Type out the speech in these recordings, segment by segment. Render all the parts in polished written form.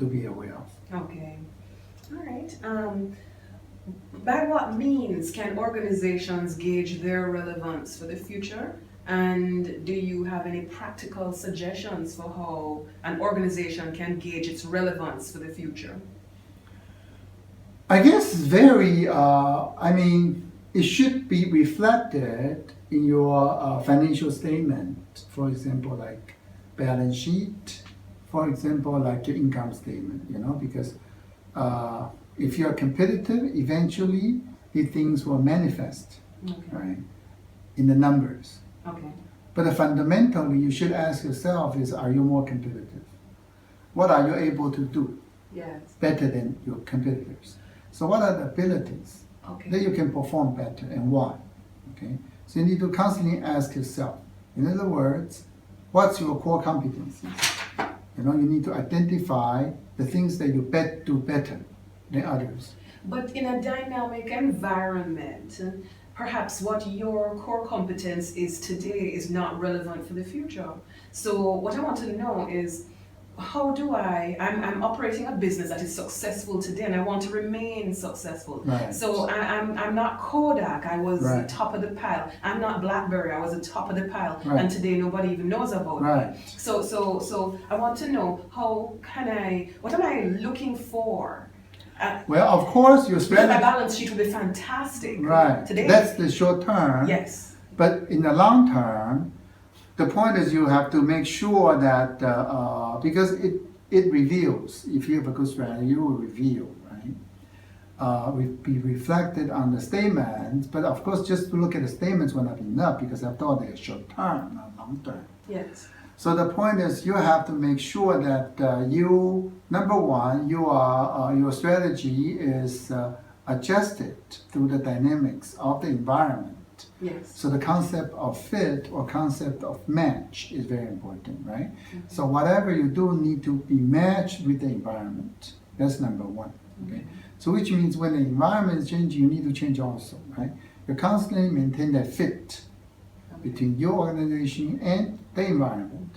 to be aware of. Okay. All right. By what means can organizations gauge their relevance for the future? And do you have any practical suggestions for how an organization can gauge its relevance for the future? I guess it should be reflected in your financial statement. For example, like balance sheet, for example, like your income statement, because if you're competitive, eventually these things will manifest, Okay. right, in the numbers. Okay. But fundamentally, you should ask yourself is, are you more competitive? What are you able to do Yes. better than your competitors? So what are the abilities Okay. that you can perform better and why? Okay. So you need to constantly ask yourself. In other words, what's your core competencies? You need to identify the things that you do better than others. But in a dynamic environment, perhaps what your core competence is today is not relevant for the future. So what I want to know is, how do I'm operating a business that is successful today and I want to remain successful. Right. So I'm not Kodak, I was Right. top of the pile. I'm not BlackBerry, I was the top of the pile. Right. And today nobody even knows about Right. me. So I want to know, what am I looking for? Well, of course, your My strategy. balance sheet will be fantastic. Right. Today. That's the short term. Yes. But in the long term, the point is you have to make sure that because it reveals. If you have a good strategy, you will reveal, right? Be reflected on the statements. But of course, just to look at the statements will not be enough because after all, they're short term, not long term. Yes. So the point is, you have to make sure that number one, your strategy is adjusted through the dynamics of the environment. Yes. So the concept of fit or concept of match is very important, right? Mm-hmm. So whatever you do need to be matched with the environment. That's number one. Okay. Mm-hmm. So which means when the environment is changing, you need to change also, right? You constantly maintain that fit between your organization and the environment.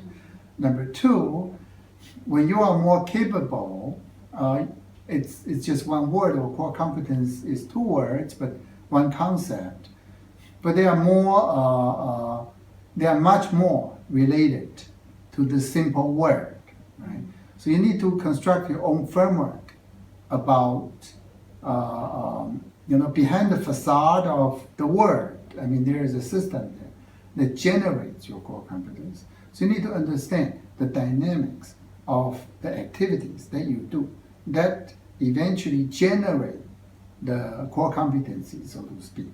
Number two, when you are more capable, it's just one word, or core competence is two words, but one concept. But they are much more related to the simple word, right? So you need to construct your own framework about, behind the facade of the word. I mean, there is a system there that generates your core competence. So you need to understand the dynamics of the activities that you do that eventually generate the core competency, so to speak.